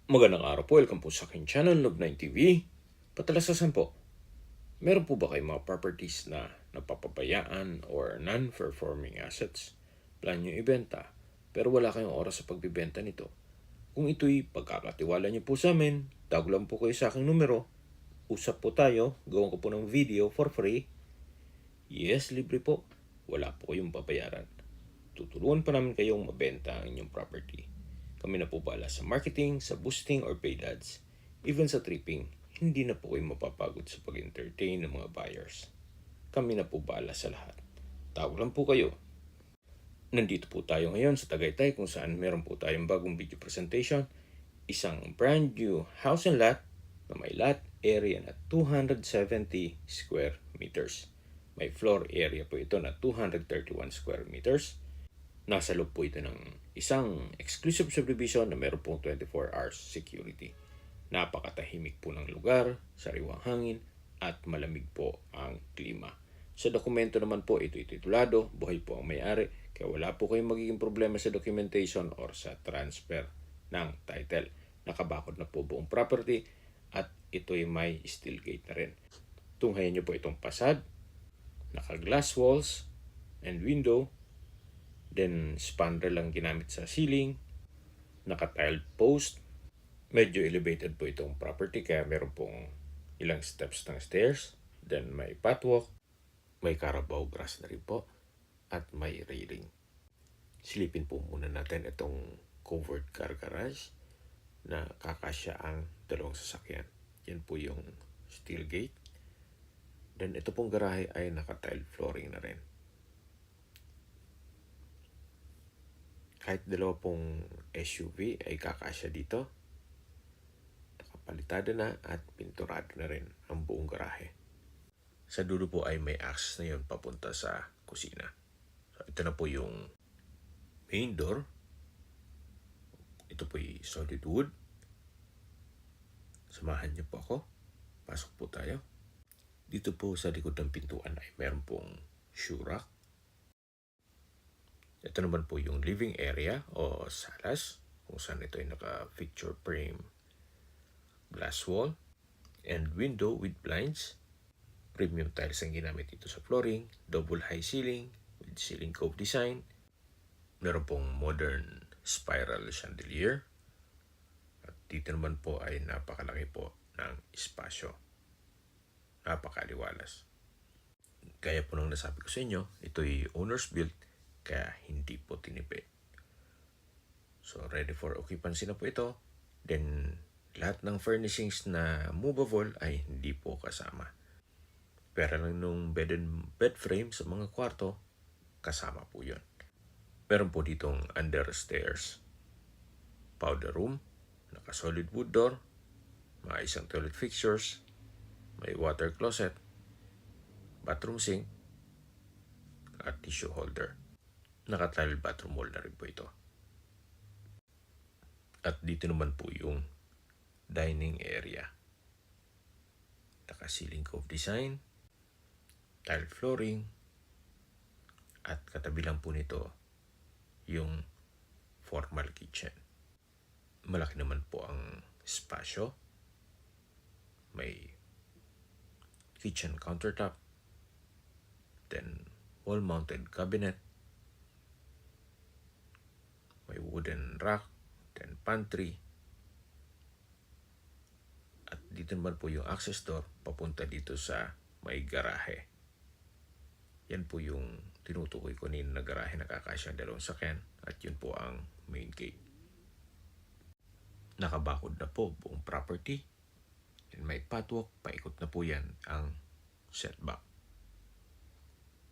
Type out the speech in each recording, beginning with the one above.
Magandang araw po, welcome po sa aking channel, Love9TV. Patalasasan po, meron po ba kayong mga properties na napapabayaan or non-performing assets? Plan nyo ibenta, pero wala kayong oras sa pagbibenta nito. Kung ito'y pagkakatiwala nyo po sa amin, tawag lang po kayo sa aking numero. Usap po tayo, gawin ko po ng video for free. Yes, libre po. Wala po kayong babayaran. Tutulungan pa namin kayong mabenta ang inyong property. Kami na po bahala sa marketing, sa boosting or paid ads. Even sa tripping, hindi na po kayo mapapagod sa pag-entertain ng mga buyers. Kami na po bahala sa lahat. Tawag lang po kayo. Nandito po tayo ngayon sa Tagaytay kung saan meron po tayong bagong video presentation. Isang brand new house and lot na may lot area na 270 square meters. May floor area po ito na 231 square meters. Nasa loob po ito ng isang exclusive subdivision na meron pong 24 hours security. Napakatahimik po ng lugar, sariwang hangin, at malamig po ang klima. Sa dokumento naman po, ito'y titulado, buhay po ang may-ari, kaya wala po kayong magiging problema sa documentation or sa transfer ng title. Nakabakod na po buong property at ito'y may steel gate na rin. Tunghayan nyo po itong pasad, naka-glass walls and window, then spandrel lang ginamit sa ceiling, naka-tiled post, medyo elevated po itong property kaya meron pong ilang steps ng stairs, then may pathwalk, may Carabao grass na rin po, at may railing. Silipin po muna natin itong covered car garage na kakasya ang dalawang sasakyan. Yan po yung steel gate. Then ito pong garahe ay naka-tiled flooring na rin. Kahit dalawa pong SUV ay kakasya dito. Nakapalitada na at pinturado na rin ang buong garahe. Sa dulo po ay may access na yun papunta sa kusina. So, ito na po yung main door. Ito po ay solid wood. Samahan niyo po ako. Pasok po tayo. Dito po sa likod ng pintuan ay meron pong shoe rack. Ito naman po yung living area o salas kung saan ito ay naka-picture frame glass wall and window with blinds. Premium tiles ang ginamit dito sa flooring, double high ceiling with ceiling cove design. Meron pong modern spiral chandelier. At dito naman po ay napakalaki po ng espasyo. Napakaliwalas. Gaya po nang nasabi ko sa inyo, ito'y owner's built kaya hindi po tinipid. So ready for occupancy na po ito. Then lahat ng furnishings na movable ay hindi po kasama. Pero lang nung bed frame sa mga kwarto, kasama po yun. Meron po ditong under stairs, powder room, naka-solid wood door, mga isang toilet fixtures, may water closet, bathroom sink, at tissue holder. Naka-tile bathroom wall na rin po ito. At dito naman po yung dining area. Naka-ceiling cove design, tile flooring, at katabi lang po nito yung formal kitchen. Malaki naman po ang espasyo. May kitchen countertop, then wall-mounted cabinet, may wooden rack, then pantry, at dito naman po yung access door papunta dito sa may garahe. Yan po yung tinutukoy ko kanina na garahe na kakasya ang dalawang sakyan at yun po ang main gate. Nakabakod na po buong property and may pathwalk, paikot na po yan ang setback.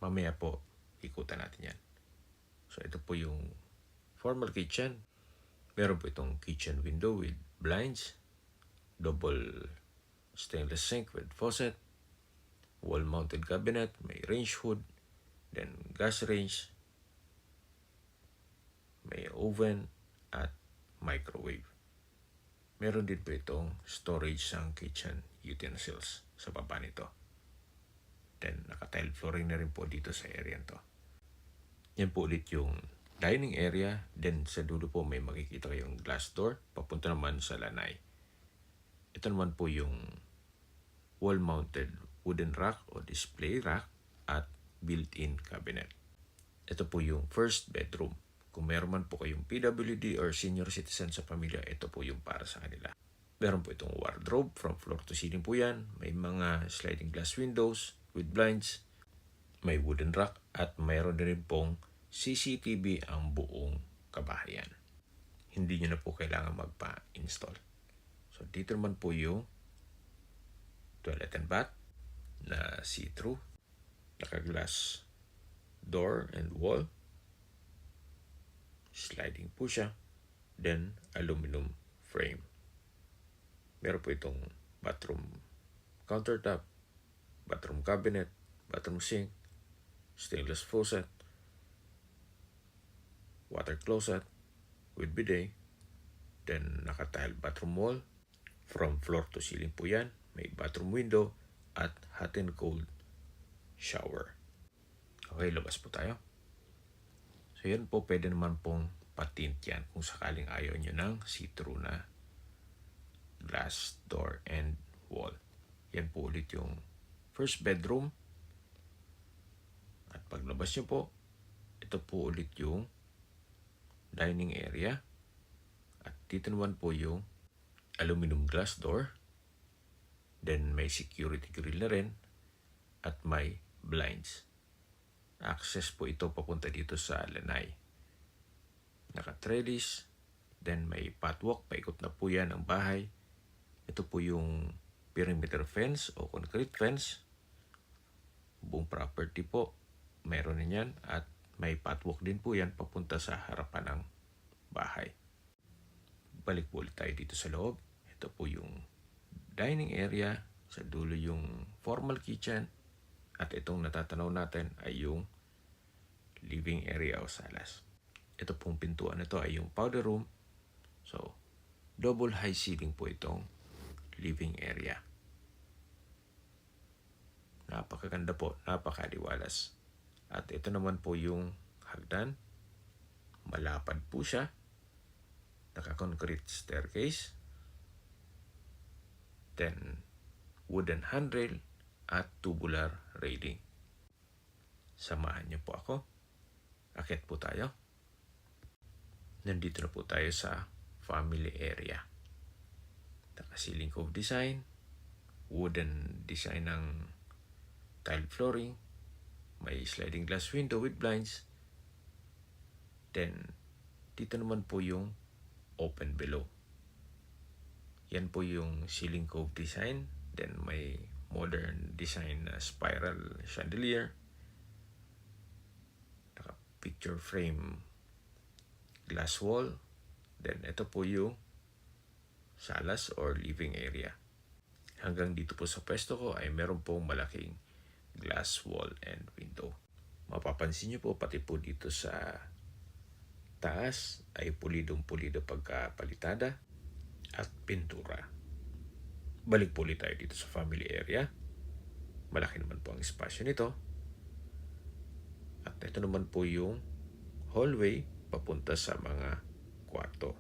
Mamaya po ikutan natin yan. So ito po yung formal kitchen. Meron po itong kitchen window with blinds, double stainless sink with faucet, wall-mounted cabinet, may range hood, then gas range, may oven at microwave. Meron din po itong storage ng kitchen utensils sa baba nito. Then naka-tile flooring na rin po dito sa area nito. Yan po ulit yung dining area. Then sa dulo po may makikita kayong glass door papunta naman sa lanay. Ito naman po yung wall-mounted wooden rack o display rack at built-in cabinet. Ito po yung first bedroom. Kung meron man po kayong PWD or senior citizen sa pamilya, ito po yung para sa kanila. Meron po itong wardrobe, from floor to ceiling po yan. May mga sliding glass windows with blinds. May wooden rack at mayroon din pong CCTV ang buong kabahayan. Hindi nyo na po kailangan magpa-install. So dito naman po yung toilet and bath na see-through. Naka-glass door and wall. Sliding po siya. Then aluminum frame. Meron po itong bathroom countertop, bathroom cabinet, bathroom sink, stainless faucet, water closet with bidet, then naka-tile bathroom wall. From floor to ceiling po yan. May bathroom window at hot and cold shower. Okay, labas po tayo. So yan po, pwede naman pong patint yan kung sakaling ayaw nyo ng see-through na glass door and wall. Yan po ulit yung first bedroom. At paglabas nyo po, ito po ulit yung dining area. At dito naman po yung aluminum glass door. Then may security grill na rin. At may blinds. Access po ito papunta dito sa lanay. Naka-trellis. Then may pathwalk. Paikot na po yan ang bahay. Ito po yung perimeter fence o concrete fence. Buong property po. Meron na yan. At may pathwalk din po yan papunta sa harapan ng bahay. Balik po ulit tayo dito sa loob. Ito po yung dining area. Sa dulo yung formal kitchen. At itong natatanaw natin ay yung living area o salas. Ito pong pintuan nito ay yung powder room. So, double high ceiling po itong living area. Napakaganda po, napakaliwalas. At ito naman po yung hagdan. Malapad po siya. Naka-concrete staircase. Then, wooden handrail at tubular railing. Samahan niyo po ako. Akyat po tayo. Nandito na po tayo sa family area. Naka-ceiling cove design. Wooden design ng tile flooring. May sliding glass window with blinds. Then, dito naman po yung open below. Yan po yung ceiling cove design. Then may modern design na spiral chandelier. Naka-picture frame glass wall. Then ito po yung salas or living area. Hanggang dito po sa pwesto ko ay meron pong malaking glass wall and window. Mapapansin nyo po pati po dito sa taas ay pulidong-pulido pagkapalitada at pintura. Balik po ulit tayo dito sa family area. Malaki naman po ang espasyo nito. At ito naman po yung hallway papunta sa mga kwarto.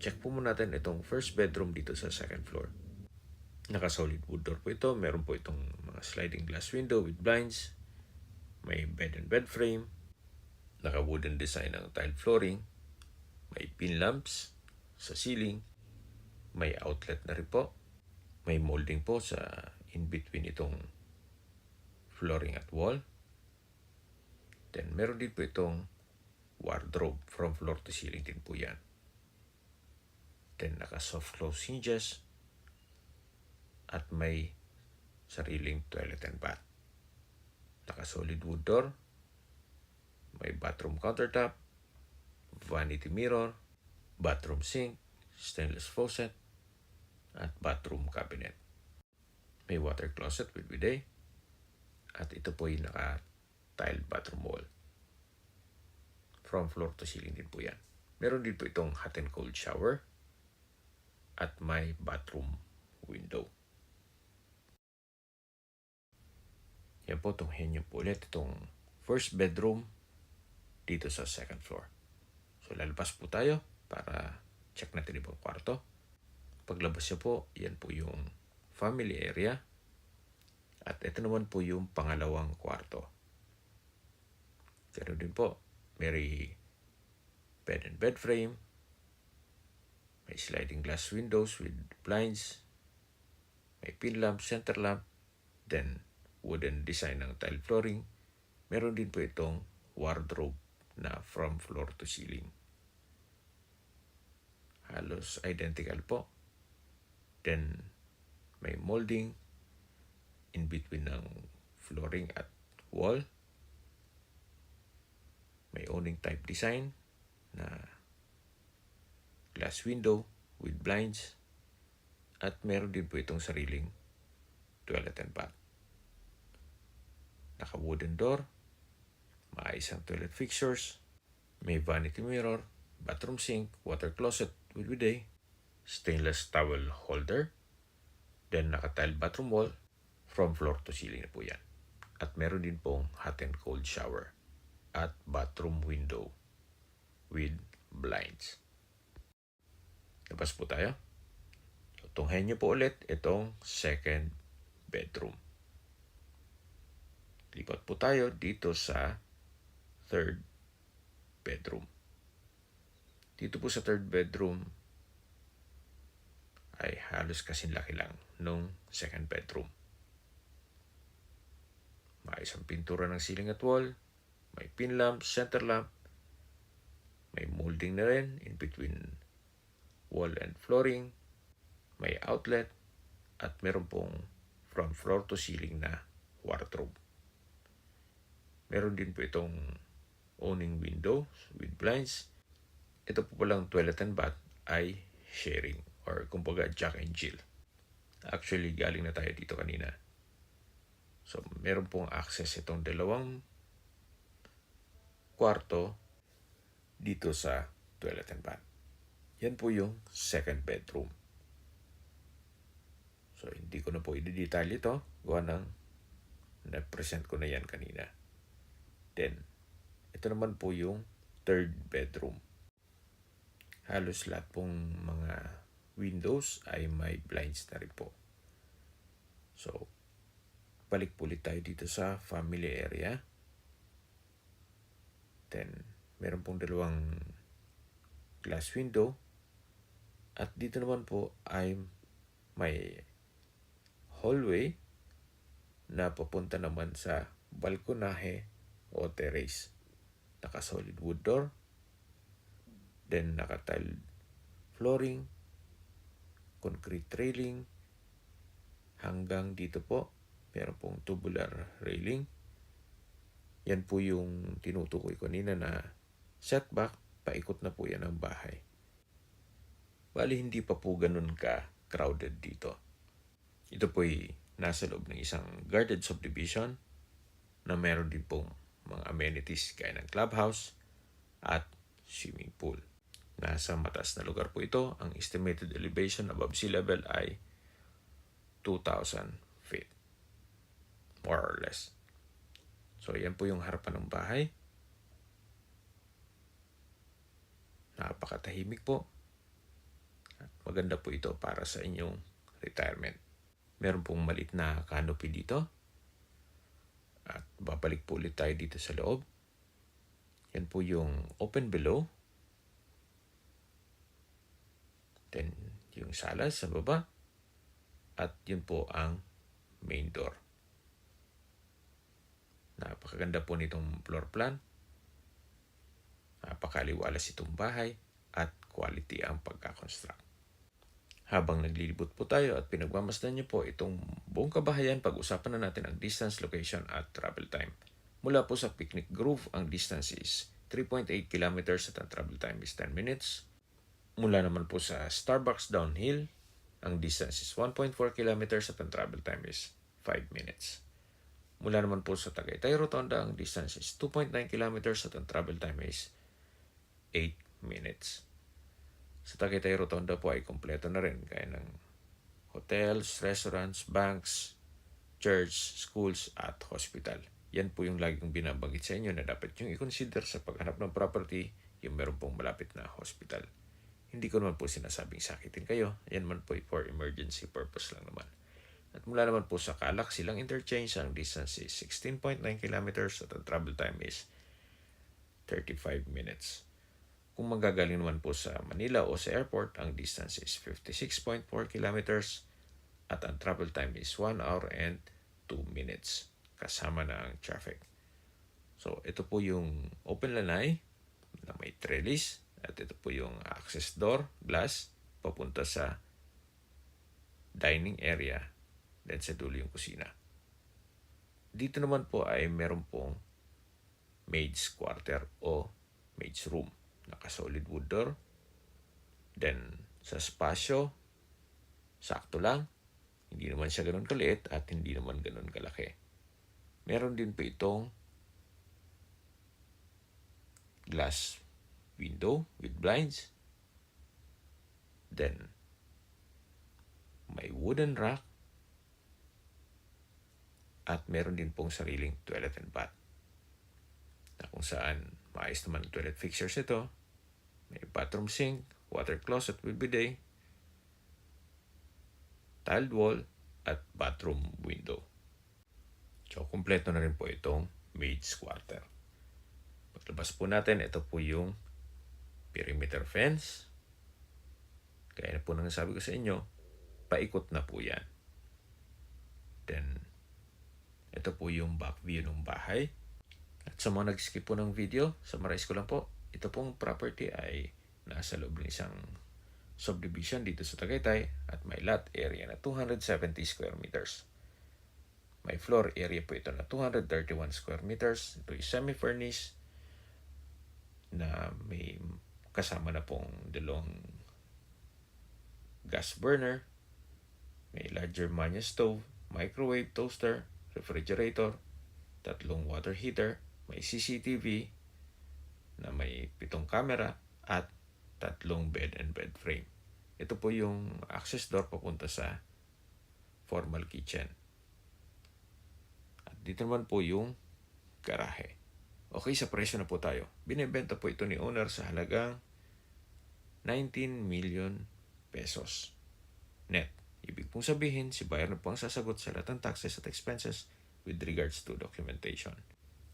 Check po muna natin itong first bedroom dito sa second floor. Naka-solid wood door po ito. Meron po itong mga sliding glass window with blinds. May bed and bed frame. Naka-wooden design ng tile flooring. May pin lamps sa ceiling. May outlet na rin po. May molding po sa in-between itong flooring at wall. Then meron din po itong wardrobe from floor to ceiling din po yan. Then naka-soft close hinges. At may sariling toilet and bath. Naka-solid wood door. May bathroom countertop. Vanity mirror. Bathroom sink. Stainless faucet. At bathroom cabinet. May water closet with bidet. At ito po yung naka-tiled bathroom wall. From floor to ceiling din po yan. Meron din po itong hot and cold shower. At may bathroom window. Yan po, tunghin nyo po ulit itong first bedroom. dito sa second floor. So lalabas po tayo para check natin ibang kwarto. Paglabas niyo po, yan po yung family area. At ito naman po yung pangalawang kwarto. Pero din po, may bed and bed frame, may sliding glass windows with blinds, may pin lamp, center lamp, then wooden design ng tile flooring. Meron din po itong wardrobe na from floor to ceiling. Halos identical po. Then may molding in between ng flooring at wall. May awning type design na glass window with blinds. At meron din po itong sariling toilet and bath. Naka-wooden door, maayos ang toilet fixtures, may vanity mirror, bathroom sink, water closet with bidet, stainless towel holder, then naka-tile bathroom wall, from floor to ceiling na po yan. At meron din pong hot and cold shower at bathroom window with blinds. Labas po tayo. So, tunghayin niyo po ulit itong second bedroom. Lipat po tayo dito sa third bedroom. Dito po sa third bedroom ay halos kasing laki lang nung second bedroom. Maayos ang pintura ng ceiling at wall, may pin lamp, center lamp, may molding na rin in between wall and flooring, may outlet, at meron pong from floor to ceiling na wardrobe. Meron din po itong awning window with blinds. Ito po palang toilet and bath ay sharing or kumbaga Jack and Jill. Actually, galing na tayo dito kanina. So, meron pong access itong dalawang kwarto dito sa toilet and bath. Yan po yung second bedroom. So, hindi ko na po i-detail ito. Gawa ng na-present ko na yan kanina. Then, ito naman po yung third bedroom. Halos lahat pong mga windows ay may blinds na rin po. So, balik po ulit tayo dito sa family area. Then, meron pong dalawang glass window. At dito naman po ay may hallway na papunta naman sa balkonahe o terrace. Naka-solid wood door. Then, naka-tile flooring, concrete railing. Hanggang dito po, meron pong tubular railing. Yan po yung tinutukoy ko kanina na setback, paikot na po yan ang bahay. Bali, hindi pa po ganun ka-crowded dito. Ito po'y nasa loob ng isang guarded subdivision na meron din pong mga amenities gaya ng clubhouse at swimming pool. Nasa mataas na lugar po ito. Ang estimated elevation above sea level ay 2,000 feet. More or less. So, yan po yung harapan ng bahay. Napakatahimik po. At maganda po ito para sa inyong retirement. Meron pong maliit na canopy dito. At babalik po ulit tayo dito sa loob. Yan po yung open below. Then, yung sala sa baba. At yun po ang main door. Napakaganda po nitong floor plan. Napakaliwalas itong bahay at quality ang pagkakonstruct. Habang naglilibot po tayo at pinagmamasdan niyo po itong buong kabahayan, pag-usapan na natin ang distance, location at travel time. Mula po sa Picnic Grove, ang distance is 3.8 kilometers at ang travel time is 10 minutes. Mula naman po sa Starbucks Downhill, ang distance is 1.4 kilometers at ang travel time is 5 minutes. Mula naman po sa Tagaytay Rotonda, ang distance is 2.9 kilometers at ang travel time is 8 minutes. Sa Tagaytay Rotonda po ay kompleto na rin kaya ng hotels, restaurants, banks, church, schools at hospital. Yan po yung lagi kong binabanggit sa inyo na dapat yung i-consider sa paghanap ng property yung meron pong malapit na hospital. Hindi ko naman po sinasabing sakitin kayo. Yan man po for emergency purpose lang naman. At mula naman po sa Calac Silang Interchange, ang distance is 16.9 kilometers at ang travel time is 35 minutes. Kung manggagaling naman po sa Manila o sa airport, ang distance is 56.4 kilometers at ang travel time is 1 hour and 2 minutes kasama na ang traffic. So, ito po yung open lanai na may trellis at ito po yung access door, glass, papunta sa dining area, then sa dulo yung kusina. Dito naman po ay meron pong maid's quarter o maid's room. Naka-solid wood door. Then, sa spasyo, sakto lang. Hindi naman siya ganun kaliit at hindi naman ganun kalaki. Meron din po itong glass window with blinds. Then, may wooden rack. At meron din pong sariling toilet and bath. Na kung saan maayos naman ang toilet fixtures ito. May bathroom sink, water closet with bidet, tiled wall, at bathroom window. So, kumpleto na rin po itong maid's quarter. Paglabas po natin, ito po yung perimeter fence. Kaya na po nang sabi ko sa inyo, paikot na po yan. Then, ito po yung back view ng bahay. At sa mga nag-skip po ng video, summarize ko lang po, ito pong property ay nasa loob ng isang subdivision dito sa Tagaytay at may lot area na 270 square meters. May floor area po ito na 231 square meters. Ito ay semi-furnished na may kasama na pong dalawang gas burner, may larger Germania stove, microwave, toaster, refrigerator, 3 water heater, may CCTV na may 7 camera at 3 bed and bed frame. Ito po yung access door papunta sa formal kitchen. At dito naman po yung garahe. Okay, sa presyo na po tayo. Binibenta po ito ni owner sa halagang 19 million pesos net. Ibig pong sabihin, si buyer na po ang sasagot sa lahat ng taxes at expenses with regards to documentation.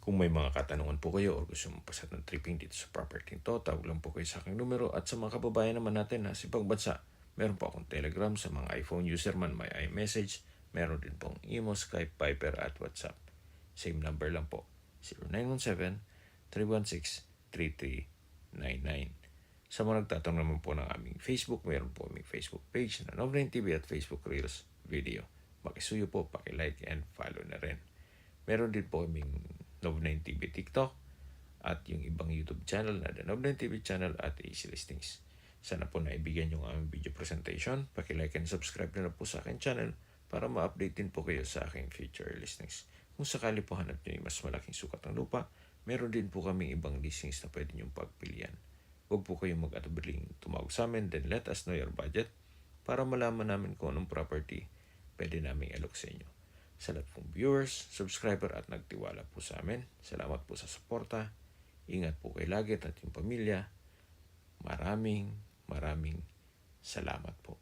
Kung may mga katanungan po kayo o gusto mong pasat ng tripping dito sa property to, tawag lang po kayo sa aking numero. At sa mga kababayan naman natin na sa ibang bansa, meron po akong Telegram sa mga iPhone user man, may iMessage. Meron din pong Imo, Skype, Viber at WhatsApp. Same number lang po, 0917-316-3399. Sa mga nagtatanong naman po ng aming Facebook, meron po aming Facebook page na Nov9 TV at Facebook Reels video. Makisuyo po, paki-like and follow na rin. Meron din po aming Nov9 TV TikTok at yung ibang YouTube channel na The Nov9 TV channel at AC Listings. Sana po naibigan yung aming video presentation. Paki-like and subscribe na po sa aking channel para ma-update din po kayo sa aking future listings. Kung sakali po hanap nyo yung mas malaking sukat ng lupa, meron din po kaming ibang listings na pwede nyong pagpilian. Huwag po kayong mag-atubiling tumawag sa amin, then let us know your budget para malaman namin kung anong property pwede namin alok sa inyo. Sa lahat pong viewers, subscriber at nagtiwala po sa amin, salamat po sa suporta. Ingat po kayo lagi at yung pamilya. Maraming salamat po.